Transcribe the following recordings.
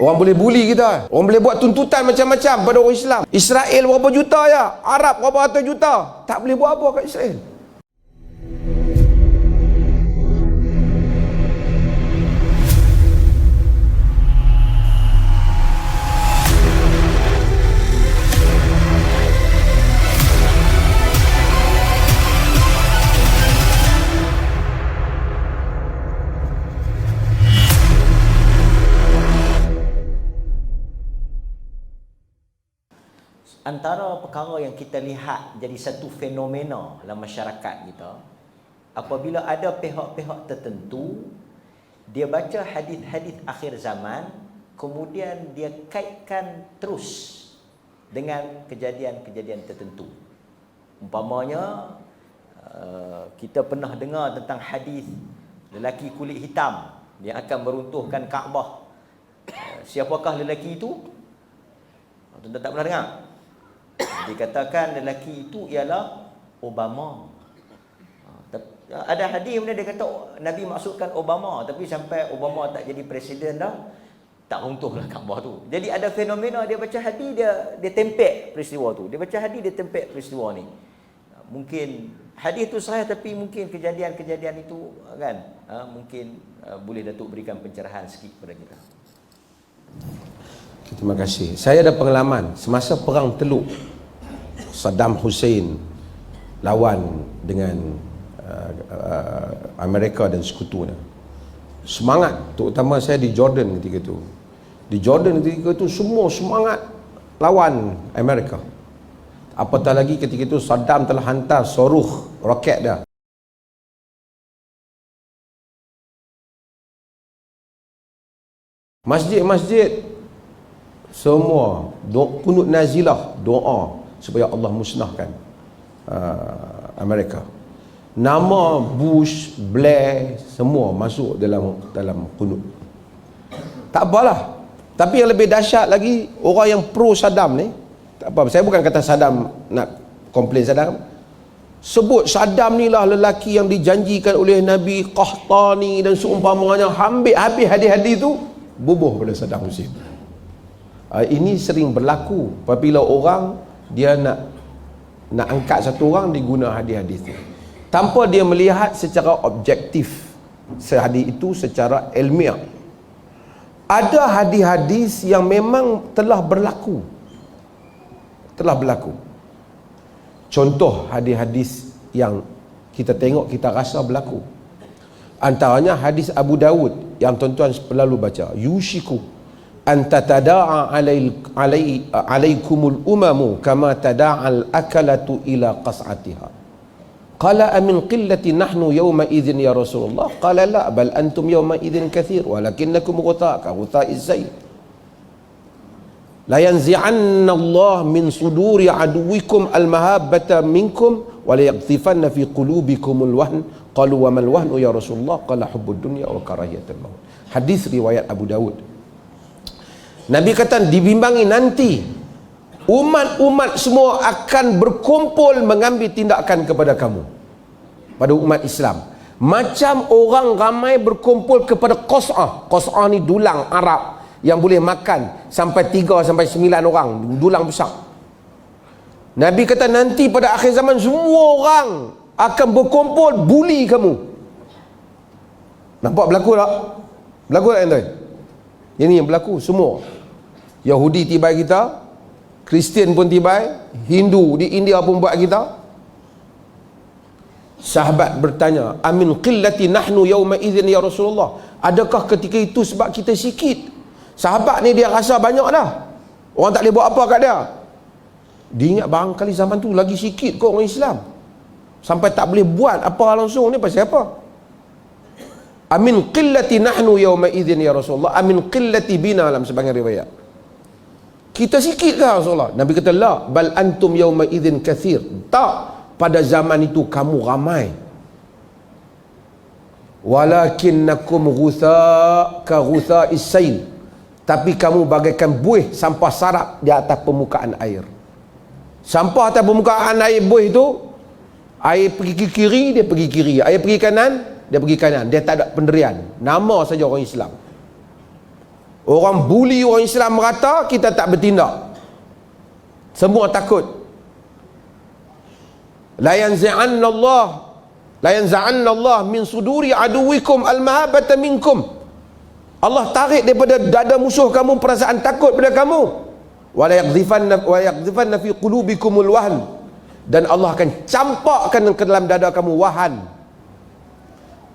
Orang boleh bully kita. Orang boleh buat tuntutan macam-macam pada orang Islam. Israel berapa juta ya? Arab berapa ratus juta? Tak boleh buat apa kat Israel. Antara perkara yang kita lihat jadi satu fenomena dalam masyarakat kita, apabila ada pihak-pihak tertentu dia baca hadis-hadis akhir zaman, kemudian dia kaitkan terus dengan kejadian-kejadian tertentu. Umpamanya kita pernah dengar tentang hadis lelaki kulit hitam yang akan meruntuhkan Kaabah. Siapakah lelaki itu? Tuan-tuan tak pernah dengar? Dikatakan lelaki itu ialah Obama. Ada hadis mana dia kata Nabi maksudkan Obama, tapi sampai Obama tak jadi presiden dah, tak runtuhlah Kaabah tu. Jadi ada fenomena dia baca hadis, dia tempek peristiwa tu. Dia baca hadis, dia tempek peristiwa ni. Mungkin hadis tu sahih, tapi mungkin kejadian-kejadian itu kan mungkin boleh Datuk berikan pencerahan sikit kepada kita. Terima kasih. Saya ada pengalaman semasa perang Teluk, Saddam Hussein lawan dengan Amerika dan sekutunya. Semangat, terutama saya di Jordan ketika itu. Di Jordan ketika itu semua semangat lawan Amerika. Apatah lagi ketika itu Saddam telah hantar soruh roket dah. Masjid-masjid semua kunut nazilah, doa supaya Allah musnahkan Amerika. Nama Bush, Blair semua masuk dalam kunut. Tak apalah. Tapi yang lebih dahsyat lagi, orang yang pro Saddam ni, tak apa, saya bukan kata Saddam nak komplain Saddam. Sebut Saddam ni lah lelaki yang dijanjikan oleh Nabi Qahtani dan seumpamanya. Ambil habis hadis-hadis tu, bubuh pada Saddam Hussein. Ini sering berlaku apabila orang dia nak angkat satu orang, diguna hadis-hadis itu tanpa dia melihat secara objektif hadis itu secara ilmiah. Ada hadis-hadis yang memang telah berlaku. Contoh hadis-hadis yang kita tengok, kita rasa berlaku, antaranya hadis Abu Dawud yang tuan-tuan selalu baca, yushiku an tatada'a alaikumul umamu kama tada'al akalatu ila qas'atiha. Qala amin qillati nahnu yawma idzin ya Rasulullah? Qala la, bal antum yawma idzin kathir walakinnakum ghutha ka ghutha'is sayl. La yanzi'anna Allah min suduri aduwikum al-mahabbata minkum wa la yaghzifanna fi qulubikumul wahn. Qalu wa mal wahnu ya Rasulullah? Qala hubbud dunya wa karahiyatul maut. Hadis riwayat Abu Dawud. Nabi kata dibimbangi nanti umat-umat semua akan berkumpul mengambil tindakan kepada kamu, pada umat Islam, macam orang ramai berkumpul kepada Qas'ah. Qas'ah ni dulang Arab yang boleh makan sampai 3 sampai 9 orang, dulang besar. Nabi kata nanti pada akhir zaman semua orang akan berkumpul bully kamu. Nampak berlaku tak? Berlaku tak tuan? Ini yang berlaku semua. Yahudi tibai kita, Kristian pun tibai, Hindu di India pun buat kita. Sahabat bertanya, amin qillati nahnu yawma idzin ya Rasulullah? Adakah ketika itu sebab kita sikit? Sahabat ni dia rasa banyak dah, orang tak boleh buat apa kat dia. Dia ingat barangkali zaman tu lagi sikit kau orang Islam, sampai tak boleh buat apa langsung ni pasal apa? Amin qillati nahnu yawma idzin ya Rasulullah? Amin qillati bina, dalam sebahagian riwayat. Kita sikit ke Rasulullah? Nabi kata la, bal antum yawma idzin kathir. Tak, pada zaman itu kamu ramai. Walakinnakum ghutha ka ghutha'is sayl. Tapi kamu bagaikan buih sampah sarap di atas permukaan air. Sampah atas permukaan air buih itu, air pergi ke kiri, dia pergi kiri. Air pergi kanan, dia pergi kanan. Dia tak ada pendirian. Nama saja orang Islam. Orang buli orang Islam merata, kita tak bertindak. Semua takut. La yanza'anna Allah min suduri aduwikum al-mahabbata minkum. Allah tarik daripada dada musuh kamu perasaan takut pada kamu. Wa yaqdhifanna fi qulubikumul wahn. Dan Allah akan campakkan ke dalam dada kamu wahan.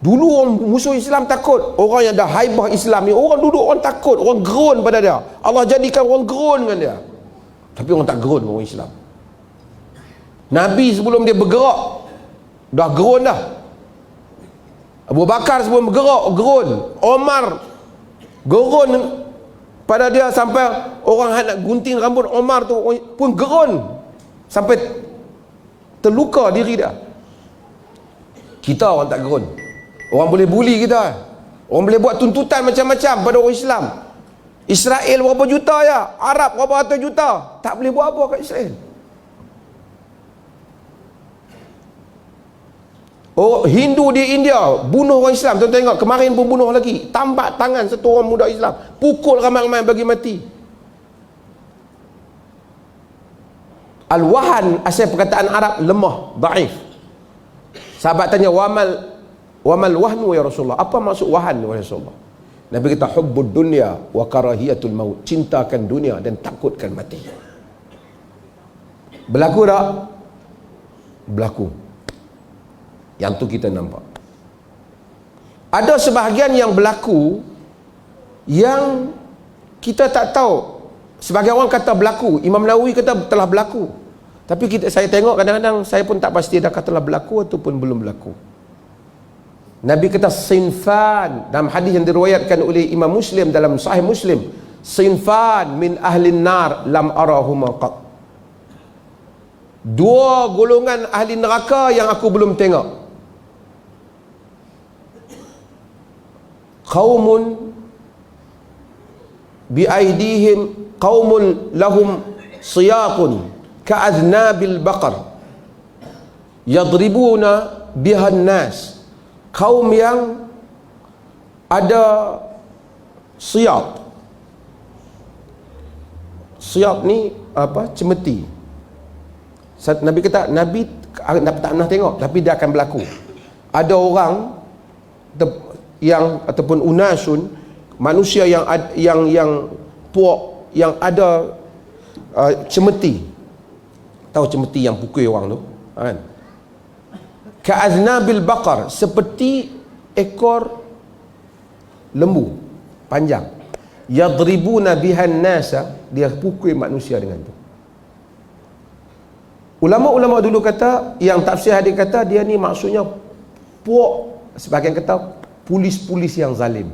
Dulu orang musuh Islam takut. Orang yang dah haibah Islam ni, orang duduk, orang takut, orang gerun pada dia. Allah jadikan orang gerun dengan dia. Tapi orang tak gerun orang Islam. Nabi sebelum dia bergerak dah gerun dah. Abu Bakar sebelum bergerak gerun. Omar gerun pada dia sampai orang nak gunting rambut Omar tu pun gerun sampai terluka diri dia. Kita orang tak gerun. Orang boleh buli kita. Orang boleh buat tuntutan macam-macam pada orang Islam. Israel berapa juta ya? Arab berapa ratus juta? Tak boleh buat apa kat Israel. Oh, Hindu di India bunuh orang Islam. Tuan tengok kemarin pun bunuh lagi. Tampak tangan satu orang muda Islam, pukul ramai-ramai bagi mati. Al-wahan asal perkataan Arab lemah, daif. Sahabat tanya, wamal wahnu ya Rasulullah? Apa maksud wahan ya Rasulullah? Nabi kata, hubbud dunya wa karahiyatul maut. Cintakan dunia dan takutkan mati. Berlaku tak? Berlaku. Yang tu kita nampak. Ada sebahagian yang berlaku yang kita tak tahu. Sebagai orang kata berlaku, Imam Nawawi kata telah berlaku. Tapi saya tengok kadang-kadang saya pun tak pasti adakah telah berlaku ataupun belum berlaku. Nabi kata sinfan dalam hadis yang diriwayatkan oleh Imam Muslim dalam Sahih Muslim, sinfan min ahlin nar lam arahuma qat. Dua golongan ahli neraka yang aku belum tengok. Qaumun biaidihim qaumun lahum siyaqun ka'adnabil baqar yadribuna bihan nas. Kaum yang ada siyaq. Siyaq ni apa? Cemeti. Nabi kata, Nabi tak pernah tengok, tapi dia akan berlaku. Ada orang yang ataupun unasun, manusia yang puak, yang ada cemeti. Tahu cemeti yang pukul orang tu kan? Ka'aznabil baqar, seperti ekor lembu panjang. Yadribuna bihan nasa, dia pukul manusia dengan tu. Ulama-ulama dulu kata, yang tafsir hadis kata dia ni maksudnya puak, sebahagian kata polis-polis yang zalim.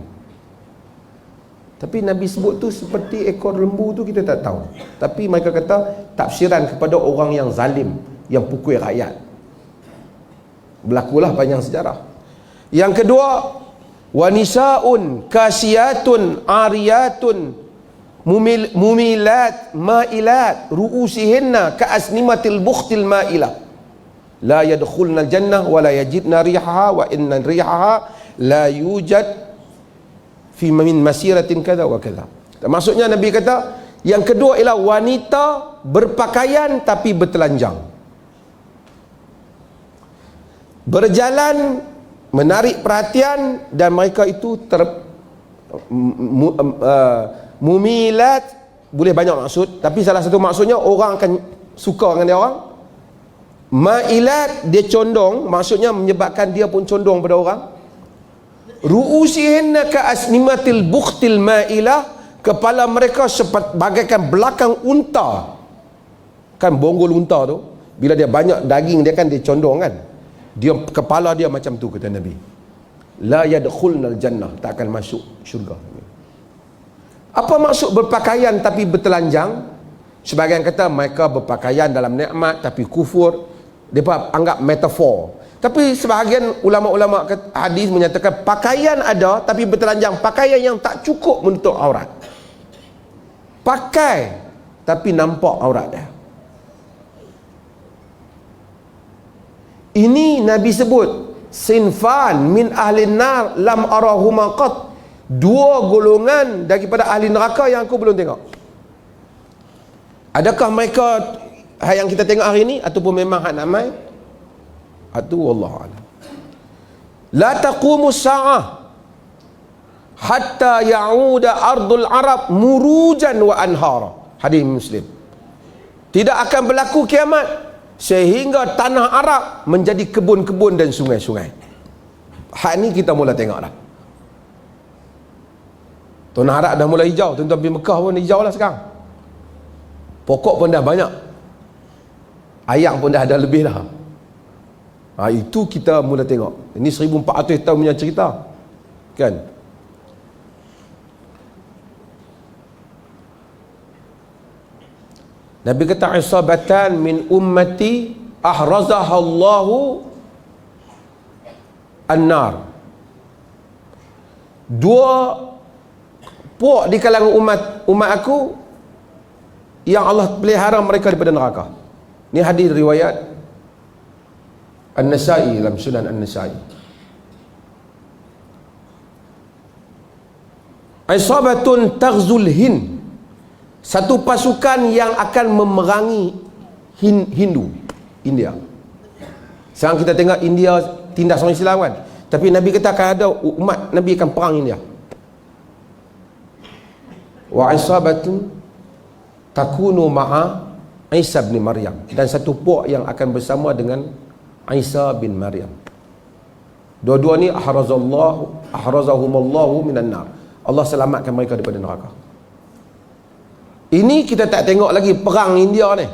Tapi Nabi sebut tu seperti ekor lembu tu kita tak tahu. Tapi mereka kata tafsiran kepada orang yang zalim, yang pukul rakyat. Berlakulah panjang sejarah. Yang kedua, wanisaun kasiyatun ariyatun mumilat ma'ilat ru'usihinna ka'asnimatil bukhtil ma'ilah la yadkhulna jannah wa la yajidna rihaha wa inna rihaha la yujad fi min masiratin kadha wa kadha. Maksudnya Nabi kata yang kedua ialah wanita berpakaian tapi bertelanjang, berjalan menarik perhatian, dan mereka itu mumilat, boleh banyak maksud, tapi salah satu maksudnya orang akan suka dengan dia orang. Ma'ilat, dia condong, maksudnya menyebabkan dia pun condong pada orang. Ru'usihinna ka'asnimatil bukhtil ma'ilah, kepala mereka seperti bagaikan belakang unta. Kan bonggol unta tu, bila dia banyak daging dia kan dia condong kan. Dia kepala dia macam tu, kata Nabi. La yadkhulnal jannah, tak akan masuk syurga. Apa maksud berpakaian tapi bertelanjang? Sebagian kata mereka berpakaian dalam nikmat tapi kufur. Mereka anggap metafor. Tapi sebahagian ulama-ulama hadis menyatakan pakaian ada tapi bertelanjang, pakaian yang tak cukup menutup aurat. Pakai tapi nampak aurat dia. Ini Nabi sebut sinfan min ahlin nar lam arahuma qat. dua golongan daripada ahli neraka yang aku belum tengok. Adakah mereka yang kita tengok hari ini ataupun memang hak nak mai? Itu wallahu a'lam. La taqumu sa'ah hatta ya'uda ardul arab murujan wa anhara. Hadis Muslim. Tidak akan berlaku kiamat sehingga tanah Arab menjadi kebun-kebun dan sungai-sungai. Hak ni kita mula tengok dah. Tanah Arab dah mula hijau. Tuan-tuan pergi Mekah pun hijau lah sekarang. Pokok pun dah banyak. Ayam pun dah ada lebih dah. Itu kita mula tengok. Ini 1400 tahun punya cerita. Kan? Nabi kata isabatan min ummati ahrazahallahu an-nar. Dua puak di kalangan umat aku yang Allah pelihara mereka daripada neraka. Ini hadis riwayat An-Nasa'i dalam Sunan An-Nasa'i. Isabatun taghzul Hind, satu pasukan yang akan memerangi Hindu, India. Sekarang kita tengok India tindas orang Islam kan, tapi Nabi kata akan ada umat Nabi akan perang India. Wa isabatun takunu ma'a Isa bin Maryam, dan satu puak yang akan bersama dengan Isa bin Maryam. Dua-dua ni ahrazahumallahu minan nar. Allah selamatkan mereka daripada neraka. Ini kita tak tengok lagi perang India ni.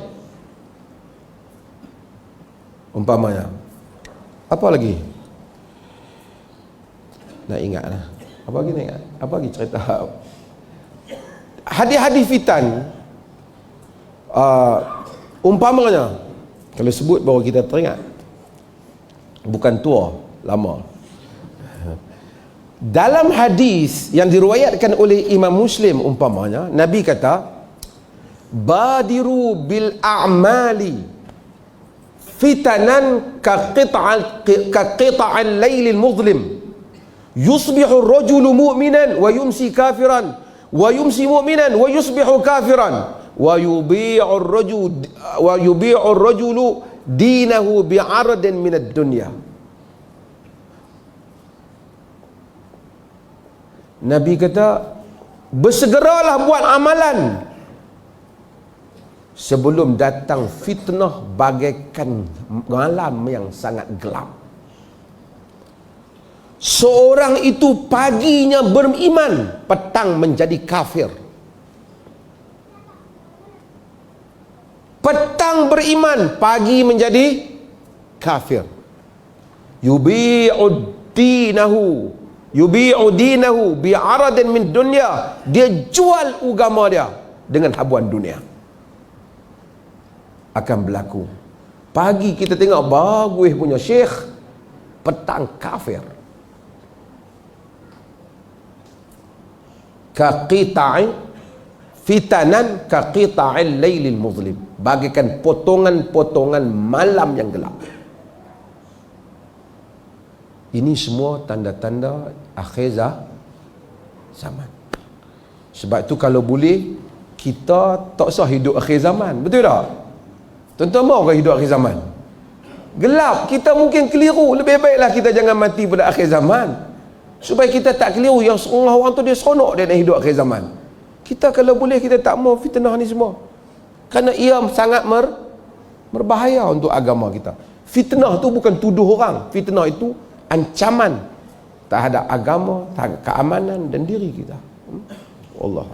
Umpamanya. Apa lagi? Nak ingat lah. Apa lagi nak ingat? Apa lagi cerita? Hadis-hadis fitan. Umpamanya. Kalau sebut baru kita teringat. Bukan tua, lama. Dalam hadis yang diriwayatkan oleh Imam Muslim umpamanya, Nabi kata, badiru bil a'mali fitanan ka qita'al laylil muzlim, yusbihu ar-rajulu mu'minan wa yumsi kafiran, wa yumsi mu'minan wa yusbihu kafiran, wa yubi'u ar-rajulu dinahu bi'aradin min ad-dunya. Nabi kata, bersegeralah buat amalan sebelum datang fitnah bagaikan malam yang sangat gelap. Seorang itu paginya beriman, petang menjadi kafir. Petang beriman, pagi menjadi kafir. Yubi'u dinahu bi'aradin min dunya. Dia jual agama dia dengan habuan dunia. Akan berlaku. Pagi kita tengok bagus punya syekh, petang kafir. Kaqita'i fitanan kaqita'il laylil muzlim, bagaikan potongan-potongan malam yang gelap. Ini semua tanda-tanda akhir zaman. Sebab tu kalau boleh kita tak usah hidup akhir zaman. Betul tak? Tuan-tuan mahu ke hidup akhir zaman? Gelap, kita mungkin keliru. Lebih baiklah kita jangan mati pada akhir zaman, supaya kita tak keliru yang setengah orang tu dia seronok dia nak hidup akhir zaman. Kita kalau boleh kita tak mau fitnah ni semua, kerana ia sangat berbahaya untuk agama kita. Fitnah tu bukan tuduh orang. Fitnah itu ancaman terhadap agama, terhadap keamanan dan diri kita. Allah.